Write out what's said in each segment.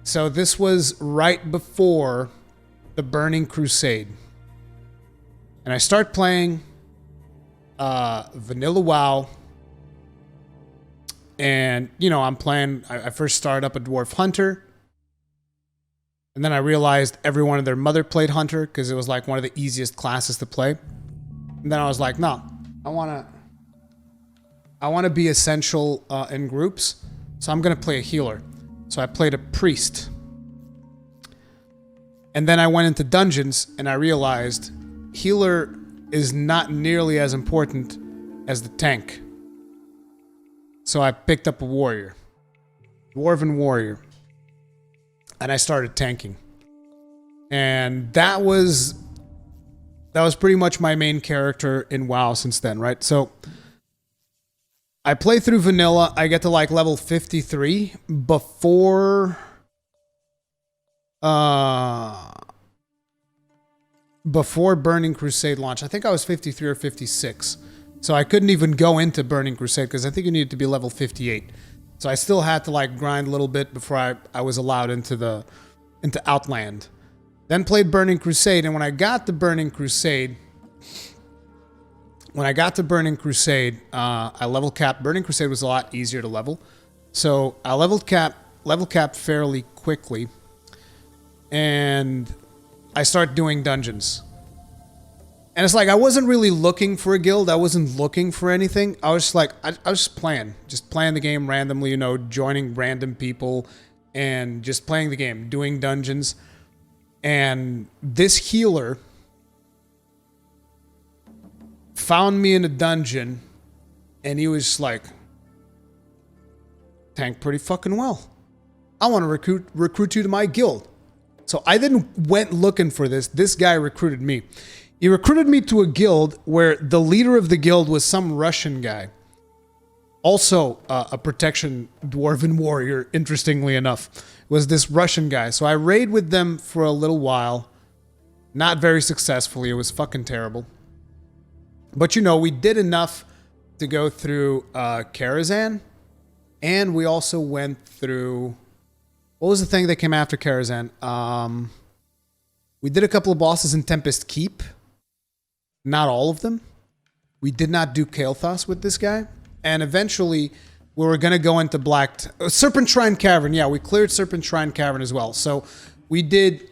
So this was right before the Burning Crusade. And I start playing Vanilla WoW. And, you know, I'm playing... I first started up a Dwarf Hunter. And then I realized everyone and their mother played Hunter because it was like one of the easiest classes to play. And then I was like, no, I want to be essential in groups. So I'm going to play a healer. So I played a priest. And then I went into dungeons and I realized healer is not nearly as important as the tank. So I picked up a warrior. Dwarven warrior. And I started tanking. And that was pretty much my main character in WoW since then, right? So I play through vanilla. I get to like level 53 before Burning Crusade launch. I think I was 53 or 56. So I couldn't even go into Burning Crusade because I think you needed to be level 58. So I still had to like grind a little bit before I was allowed into Outland. Then played Burning Crusade, and when I got to Burning Crusade, I level capped. Burning Crusade was a lot easier to level. So I level capped fairly quickly. And I start doing dungeons. And it's like I wasn't really looking for a guild. I wasn't looking for anything. I was just like, I was just playing the game randomly, you know, joining random people and just playing the game, doing dungeons. And this healer found me in a dungeon and he was just like, tank pretty fucking well. I want to recruit you to my guild. So I then went looking for this. This guy recruited me. He recruited me to a guild where the leader of the guild was some Russian guy. Also a protection dwarven warrior, interestingly enough, was this Russian guy. So I raided with them for a little while. Not very successfully. It was fucking terrible. But you know, we did enough to go through Karazhan. And we also went through... What was the thing that came after Karazhan? We did a couple of bosses in Tempest Keep. Not all of them. We did not do Kael'thas with this guy. And eventually, we were going to go into Serpent Shrine Cavern. Yeah, we cleared Serpent Shrine Cavern as well. So we did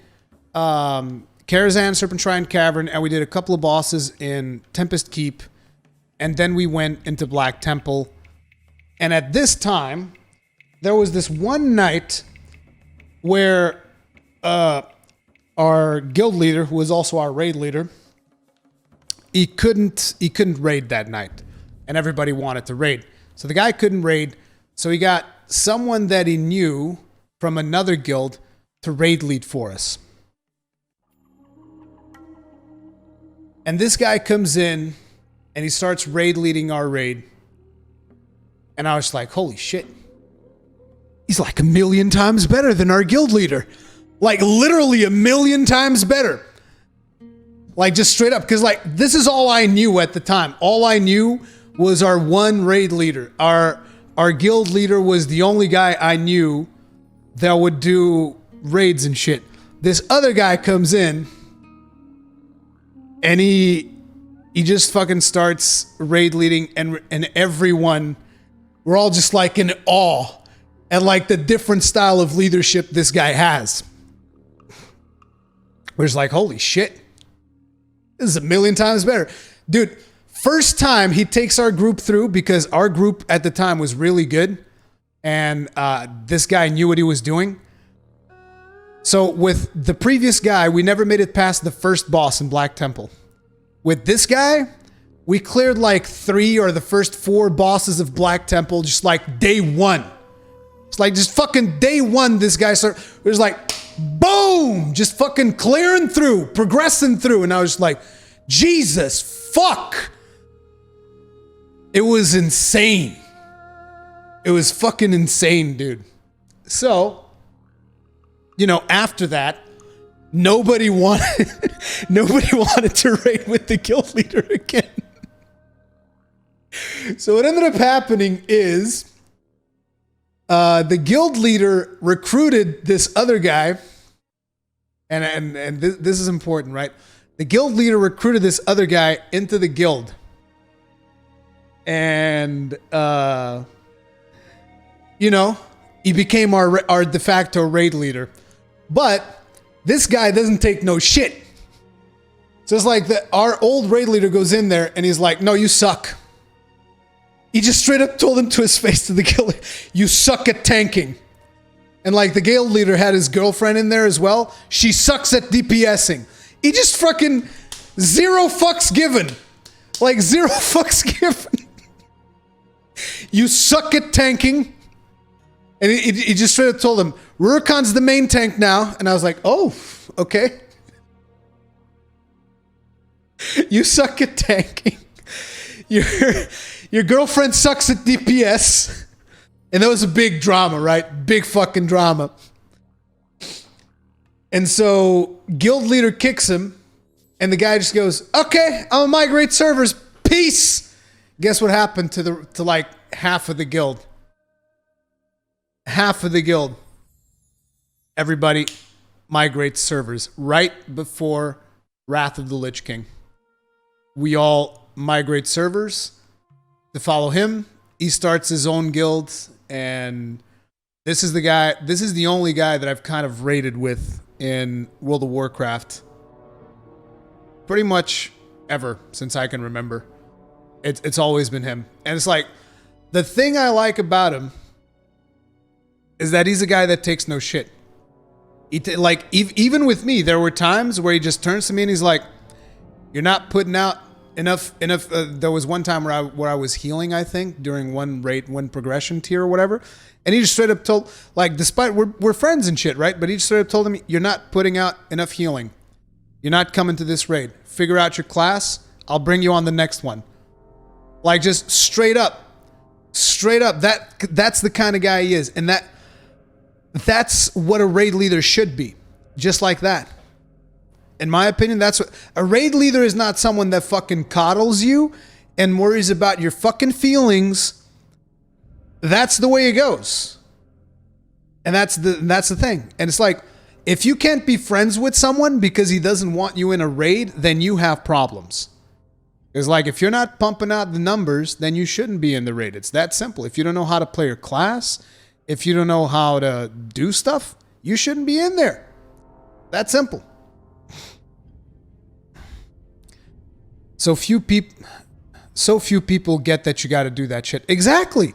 Karazhan, Serpent Shrine Cavern, and we did a couple of bosses in Tempest Keep. And then we went into Black Temple. And at this time, there was this one night where our guild leader, who was also our raid leader, he couldn't raid that night. And everybody wanted to raid. So the guy couldn't raid. So he got someone that he knew from another guild to raid lead for us. And this guy comes in and he starts raid leading our raid. And I was like, holy shit. He's like 1,000,000 times better than our guild leader. Like literally 1,000,000 times better. Like just straight up. Because like this is all I knew at the time. All I knew was our one raid leader. Our guild leader was the only guy I knew that would do raids and shit. This other guy comes in and he just fucking starts raid leading and everyone, we're all just like in awe at like the different style of leadership this guy has. We're just like, holy shit. This is 1,000,000 times better. Dude, first time he takes our group through, because our group at the time was really good. And this guy knew what he was doing. So with the previous guy, we never made it past the first boss in Black Temple. With this guy, we cleared like 3 or the first 4 bosses of Black Temple just like day one. It's like just fucking day one this guy started. It was like, boom! Just fucking clearing through, progressing through. And I was like, Jesus, fuck! It was insane. It was fucking insane, dude. So, you know, after that, nobody wanted to raid with the guild leader again. So what ended up happening is The guild leader recruited this other guy, and this is important, right? The guild leader recruited this other guy into the guild, and you know, he became our de facto raid leader. But this guy doesn't take no shit. So it's like our old raid leader goes in there and he's like, "No, you suck." He just straight up told him to his face to the guild, "You suck at tanking." And like the guild leader had his girlfriend in there as well. She sucks at DPSing. He just fucking zero fucks given. Like zero fucks given. "You suck at tanking." And he just straight up told him, "Rurikhan's the main tank now." And I was like, "Oh, okay." You suck at tanking. Your girlfriend sucks at DPS. And that was a big drama, right? Big fucking drama. And so guild leader kicks him. And the guy just goes, "Okay, I'm gonna migrate servers. Peace." Guess what happened to like half of the guild? Half of the guild. Everybody migrates servers right before Wrath of the Lich King. We all migrate servers to follow him. He starts his own guild, and this is the only guy that I've kind of raided with in World of Warcraft pretty much ever since I can remember. It's always been him. And it's like, the thing I like about him is that he's a guy that takes no shit. Even with me, there were times where he just turns to me and he's like, "You're not putting out enough." There was one time where I was healing, I think, during one progression tier or whatever, and he just straight up told, like, despite we're friends and shit, right? But he just straight up told him, "You're not putting out enough healing. You're not coming to this raid. Figure out your class. I'll bring you on the next one." Like, just straight up. That's the kind of guy he is, and that's what a raid leader should be, just like that. In my opinion, that's what a raid leader is. Not someone that fucking coddles you and worries about your fucking feelings. That's the way it goes. And that's the thing. And it's like, if you can't be friends with someone because he doesn't want you in a raid, then you have problems. It's like, if you're not pumping out the numbers, then you shouldn't be in the raid. It's that simple. If you don't know how to play your class, if you don't know how to do stuff, you shouldn't be in there. That simple. So few people get that you got to do that shit. Exactly.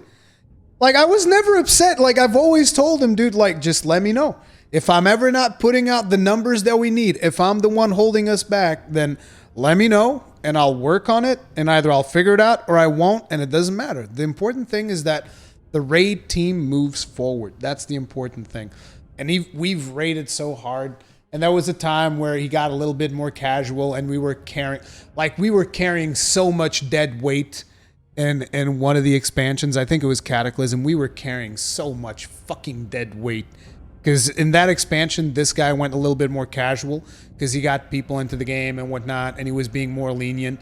Like, I was never upset. Like, I've always told him, dude, like, just let me know. If I'm ever not putting out the numbers that we need, if I'm the one holding us back, then let me know and I'll work on it, and either I'll figure it out or I won't, and it doesn't matter. The important thing is that the raid team moves forward. That's the important thing. And we've raided so hard. And there was a time where he got a little bit more casual, and we were carrying so much dead weight in one of the expansions. I think it was Cataclysm. We were carrying so much fucking dead weight. Because in that expansion, this guy went a little bit more casual because he got people into the game and whatnot, and he was being more lenient.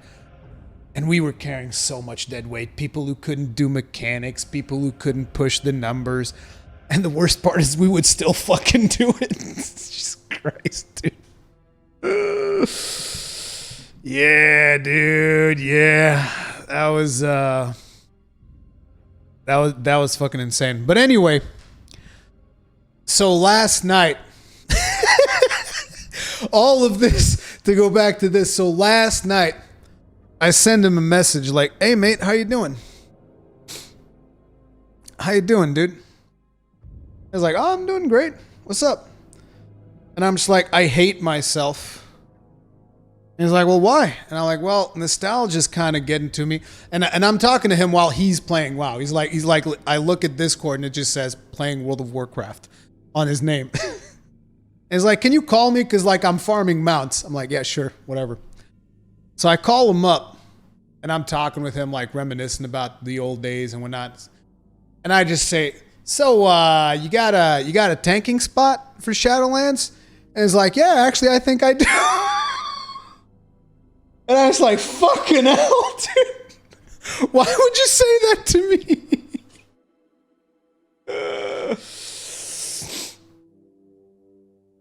And we were carrying so much dead weight. People who couldn't do mechanics, people who couldn't push the numbers. And the worst part is we would still fucking do it. Jesus Christ, dude. Yeah, dude. Yeah. That was fucking insane. But anyway, so last night, all of this to go back to this. So last night, I send him a message like, "Hey mate, how you doing? How you doing, dude?" I was like, "Oh, I'm doing great. What's up?" And I'm just like, "I hate myself." And he's like, "Well, why?" And I'm like, "Well, nostalgia's kind of getting to me." And I'm talking to him while he's playing WoW. He's like, I look at Discord and it just says playing World of Warcraft on his name. And he's like, "Can you call me? Because like I'm farming mounts." I'm like, "Yeah, sure, whatever." So I call him up and I'm talking with him, like reminiscing about the old days and whatnot. And I just say, "So you got a tanking spot for Shadowlands?" And he's like, "Yeah, actually I think I do." And I was like, "Fucking hell, dude. Why would you say that to me?"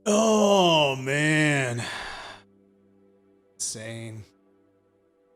Oh man. Insane.